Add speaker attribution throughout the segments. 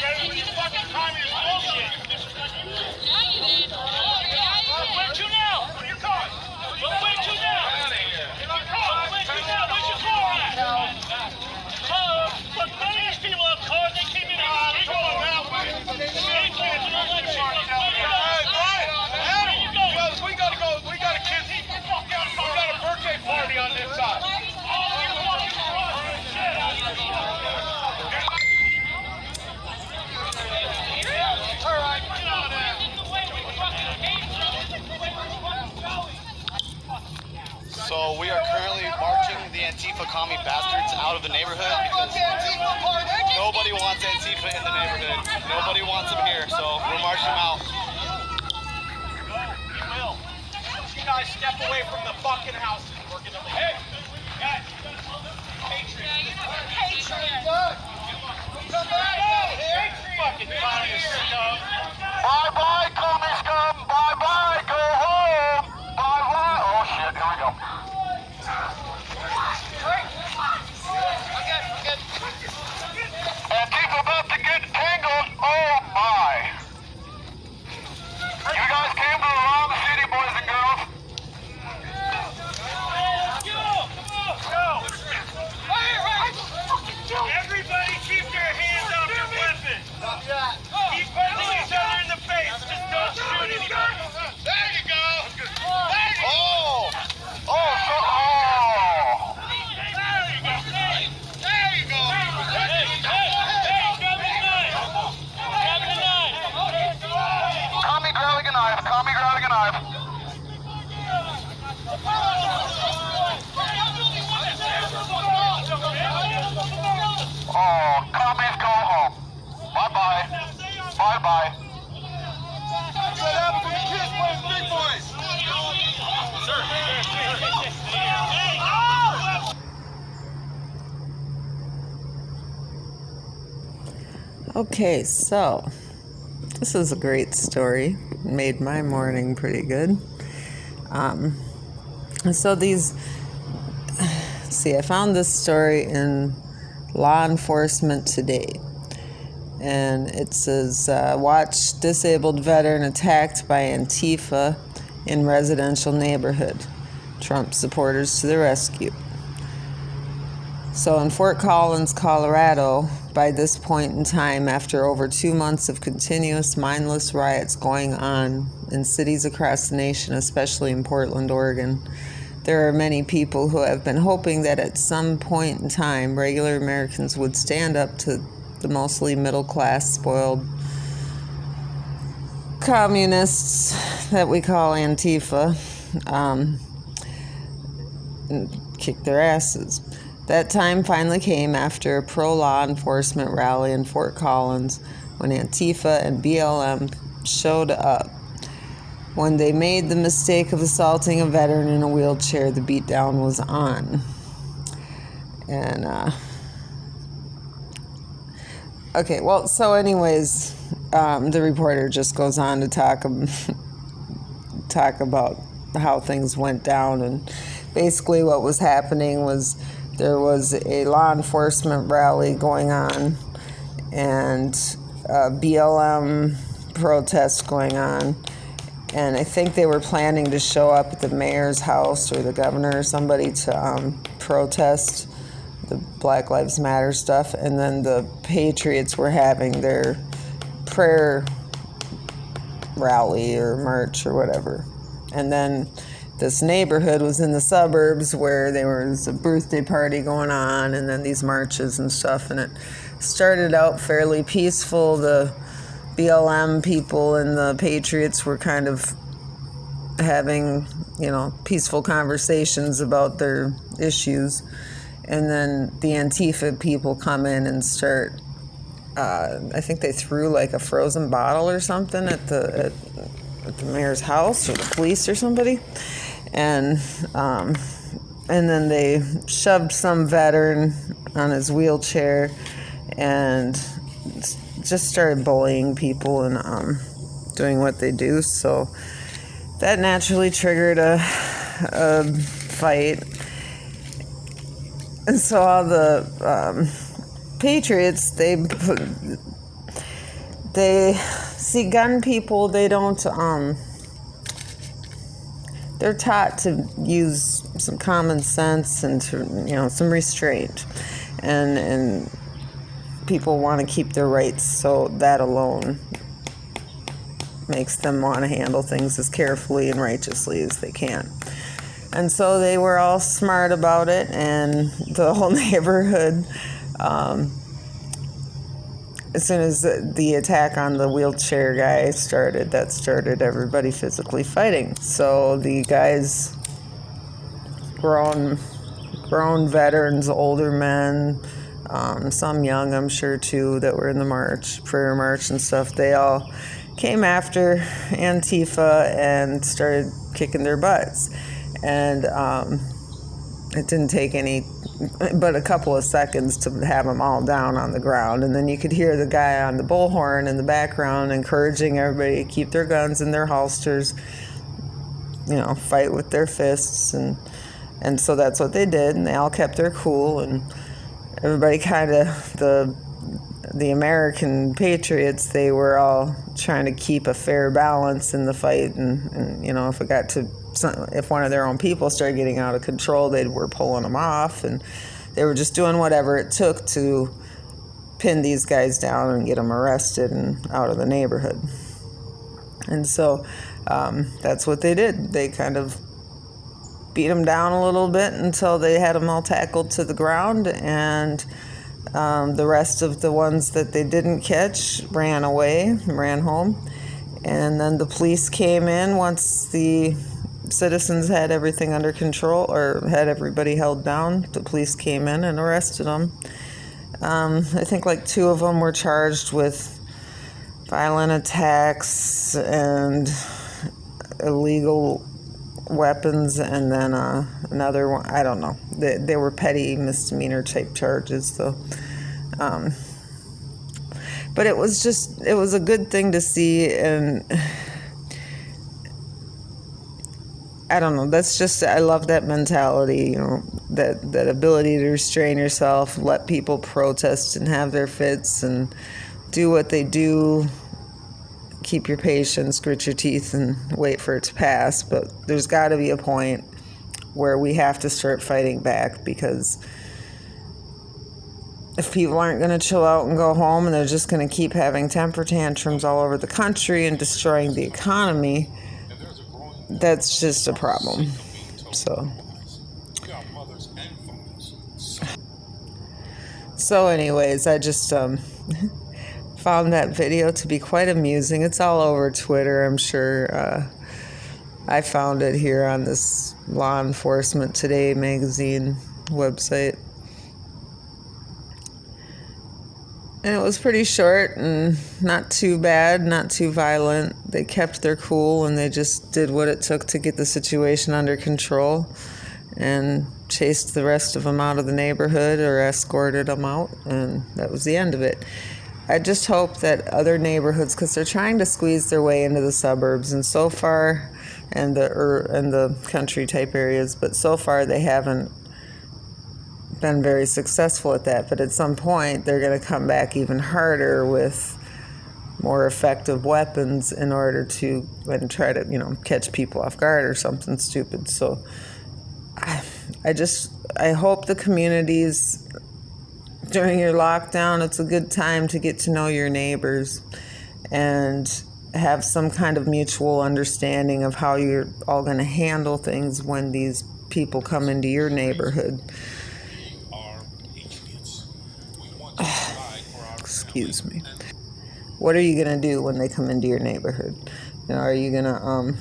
Speaker 1: ready with your fucking communist bullshit. Where to now? Where you going? Where to now? Where's your car at? Look, none of these people have cars. They came in and they go around with it. They can't do that shit. We gotta go. We got a kid. We got a birthday party on this side.
Speaker 2: So we are currently marching the Antifa commie bastards out of the neighborhood because nobody wants Antifa in the neighborhood. Nobody wants them here, so we're marching them out.
Speaker 1: We will. You guys step away from the fucking houses. We're gonna leave. Hey, guys. Patriots. Come back here. Fucking communist scum.
Speaker 2: Bye-bye, commie scum. Bye-bye. Go home. Bye-bye. Oh, shit. Here we go. Antifa about to get tangled. Oh, my. You guys came to the wrong city, boys and girls.
Speaker 1: Everybody keep your hands off your weapons. Keep punching each other in the face. Just don't shoot anybody.
Speaker 2: There you go. Oh. Oh, so, oh.
Speaker 1: There you go.
Speaker 2: There you go.
Speaker 1: Hey, grab the knife. Grab the knife.
Speaker 2: Commie grabbing a knife. Commie grabbing a knife. Oh, commies go home. Bye-bye. Bye-bye.
Speaker 1: What happened to the kids playing big boys?
Speaker 3: Okay, so this is a great story. Made my morning pretty good. So I found this story in Law Enforcement Today. And it says, watch disabled veteran attacked by Antifa in residential neighborhood. Trump supporters to the rescue. So in Fort Collins, Colorado, by this point in time, after over 2 months of continuous mindless riots going on in cities across the nation, especially in Portland, Oregon, there are many people who have been hoping that at some point in time, regular Americans would stand up to the mostly middle-class, spoiled communists that we call Antifa, and kick their asses. That time finally came after a pro-law enforcement rally in Fort Collins when Antifa and BLM showed up. When they made the mistake of assaulting a veteran in a wheelchair, the beatdown was on. And, okay, well, so anyways, the reporter just goes on to talk about how things went down. And basically what was happening was there was a law enforcement rally going on and a BLM protest going on. And I think they were planning to show up at the mayor's house or the governor or somebody to protest the Black Lives Matter stuff. And then the Patriots were having their prayer rally or march or whatever. And then this neighborhood was in the suburbs where there was a birthday party going on and then these marches and stuff. And it started out fairly peaceful. The BLM people and the Patriots were kind of having, peaceful conversations about their issues. And then the Antifa people come in and start, I think they threw like a frozen bottle or something at the mayor's house or the police or somebody. And then they shoved some veteran on his wheelchair and just started bullying people and doing what they do. So that naturally triggered a fight. And so all the Patriots, they see gun people, they don't, they're taught to use some common sense and to, some restraint. And people want to keep their rights, so that alone makes them want to handle things as carefully and righteously as they can. And so they were all smart about it, and the whole neighborhood, as soon as the attack on the wheelchair guy started, that started everybody physically fighting. So the guys, grown veterans, older men, some young, I'm sure too, that were in the prayer march and stuff, they all came after Antifa and started kicking their butts. And it didn't take but a couple of seconds to have them all down on the ground. And then you could hear the guy on the bullhorn in the background encouraging everybody to keep their guns in their holsters, fight with their fists. And so that's what they did, and they all kept their cool, and everybody kind of, the American patriots, they were all trying to keep a fair balance in the fight, and if one of their own people started getting out of control, they were pulling them off, and they were just doing whatever it took to pin these guys down and get them arrested and out of the neighborhood. And so that's what they did. They kind of beat them down a little bit until they had them all tackled to the ground, and the rest of the ones that they didn't catch ran home. And then the police came in once the citizens had everything under control, or had everybody held down. The police came in and arrested them. I think like 2 of them were charged with violent attacks and illegal weapons, and then another one, I don't know. They were petty misdemeanor type charges, though. But it was a good thing to see, and I don't know, I love that mentality, that ability to restrain yourself, let people protest and have their fits and do what they do. Keep your patience, grit your teeth, and wait for it to pass. But there's got to be a point where we have to start fighting back, because if people aren't going to chill out and go home, and they're just going to keep having temper tantrums all over the country and destroying the economy, that's just a problem. So anyways, I just found that video to be quite amusing. It's all over Twitter, I'm sure. I found it here on this Law Enforcement Today magazine website. And it was pretty short and not too bad, not too violent. They kept their cool, and they just did what it took to get the situation under control and chased the rest of them out of the neighborhood, or escorted them out, and that was the end of it. I just hope that other neighborhoods, because they're trying to squeeze their way into the suburbs, and so far, and the country type areas, but so far they haven't been very successful at that. But at some point, they're going to come back even harder with more effective weapons in order to try to catch people off guard or something stupid. So I hope the communities, during your lockdown, it's a good time to get to know your neighbors and have some kind of mutual understanding of how you're all going to handle things when these people come into your neighborhood. Excuse me. What are you going to do when they come into your neighborhood? Are you going to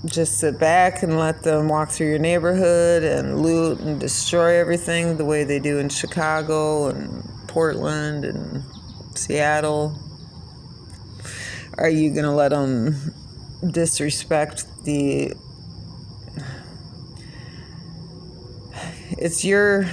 Speaker 3: just sit back and let them walk through your neighborhood and loot and destroy everything the way they do in Chicago and Portland and Seattle? Are you going to let them disrespect it's your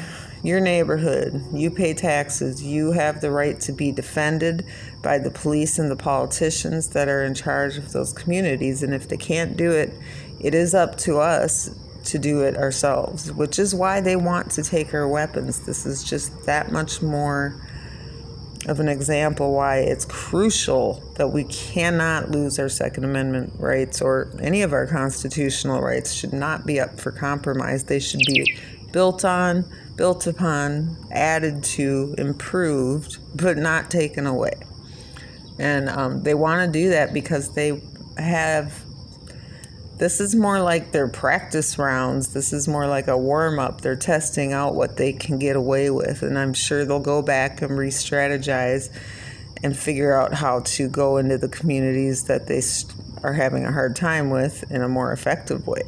Speaker 3: neighborhood. You pay taxes. You have the right to be defended by the police and the politicians that are in charge of those communities. And if they can't do it, it is up to us to do it ourselves, which is why they want to take our weapons. This is just that much more of an example why it's crucial that we cannot lose our Second Amendment rights, or any of our constitutional rights should not be up for compromise. They should be built upon, added to, improved, but not taken away. And they want to do that because they have, this is more like their practice rounds. This is more like a warm-up. They're testing out what they can get away with. And I'm sure they'll go back and re-strategize and figure out how to go into the communities that they are having a hard time with in a more effective way.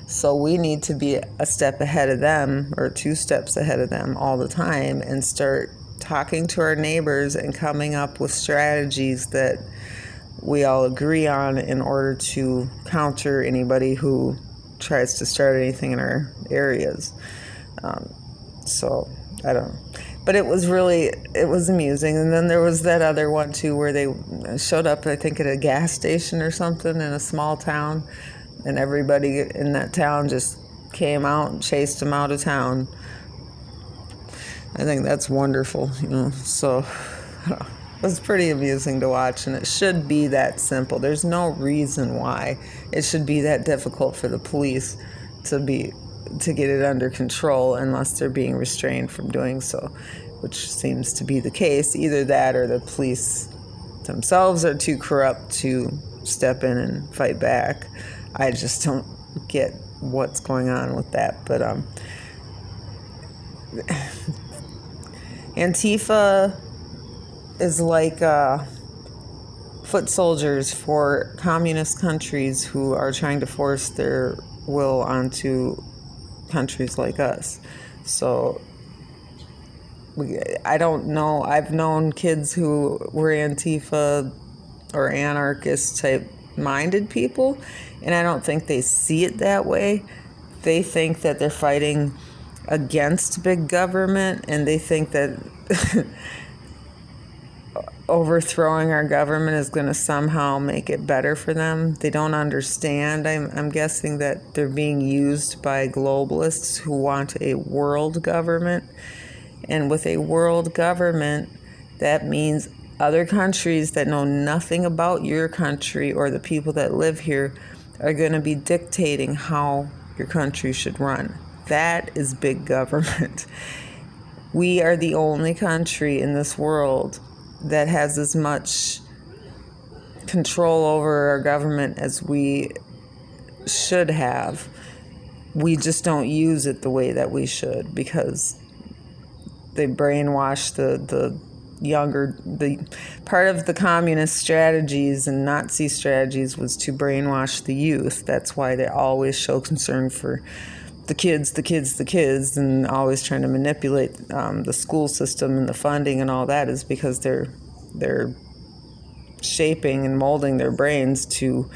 Speaker 3: So we need to be a step ahead of them, or 2 steps ahead of them all the time, and start talking to our neighbors and coming up with strategies that we all agree on in order to counter anybody who tries to start anything in our areas. So I don't know. But it was amusing. And then there was that other one too, where they showed up, I think, at a gas station or something in a small town, and everybody in that town just came out and chased them out of town. I think that's wonderful, so it was pretty amusing to watch, and it should be that simple. There's no reason why it should be that difficult for the police to get it under control unless they're being restrained from doing so, which seems to be the case. Either that, or the police themselves are too corrupt to step in and fight back. I just don't get what's going on with that. But Antifa is like foot soldiers for communist countries who are trying to force their will onto countries like us. So I don't know. I've known kids who were Antifa or anarchist type minded people, and I don't think they see it that way. They think that they're fighting against big government, and they think that overthrowing our government is going to somehow make it better for them. They don't understand. I'm guessing that they're being used by globalists who want a world government. And with a world government, that means other countries that know nothing about your country or the people that live here are going to be dictating how your country should run. That is big government. We are the only country in this world that has as much control over our government as we should have. We just don't use it the way that we should, because they brainwash the part of the communist strategies and Nazi strategies was to brainwash the youth. That's why they always show concern for the kids, and always trying to manipulate the school system and the funding and all that, is because they're shaping and molding their brains to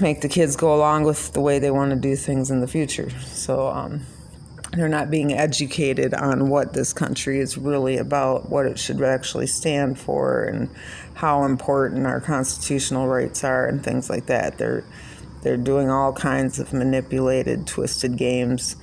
Speaker 3: make the kids go along with the way they want to do things in the future. So they're not being educated on what this country is really about, what it should actually stand for, and how important our constitutional rights are and things like that. They're doing all kinds of manipulated, twisted games.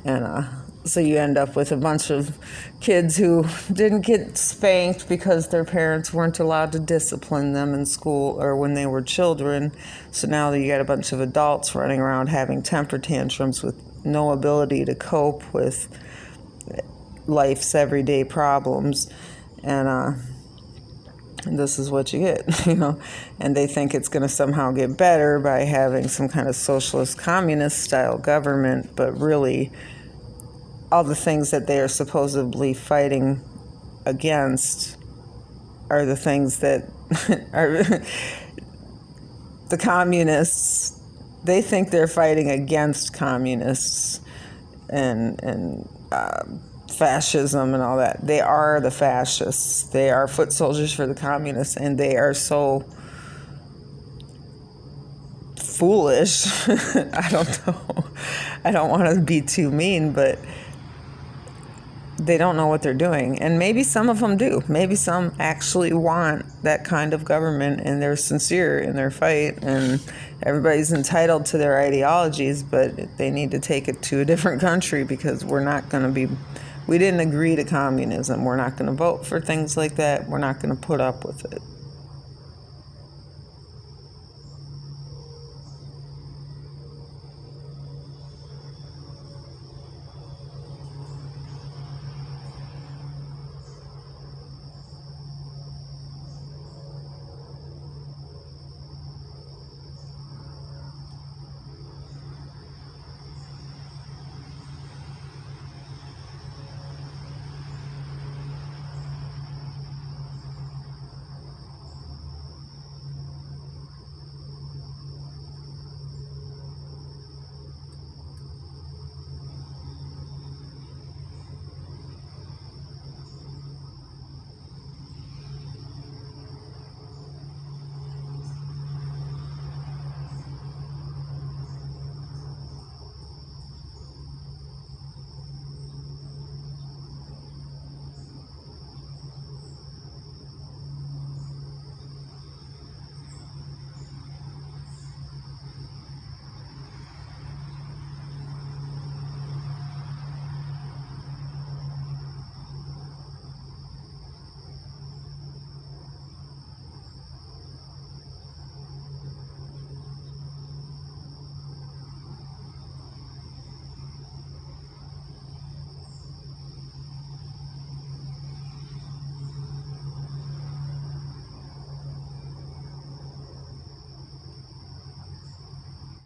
Speaker 3: And so you end up with a bunch of kids who didn't get spanked because their parents weren't allowed to discipline them in school or when they were children. So now you got a bunch of adults running around having temper tantrums with no ability to cope with life's everyday problems. And this is what you get, and they think it's going to somehow get better by having some kind of socialist communist style government, but really all the things that they are supposedly fighting against are the things that are the communists. They think they're fighting against communists and fascism and all that. They are the fascists. They are foot soldiers for the communists, and they are so foolish. I don't know. I don't want to be too mean, but they don't know what they're doing. And maybe some of them do. Maybe some actually want that kind of government, and they're sincere in their fight, and everybody's entitled to their ideologies, but they need to take it to a different country, because we're not going to be We didn't agree to communism. We're not going to vote for things like that. We're not going to put up with it.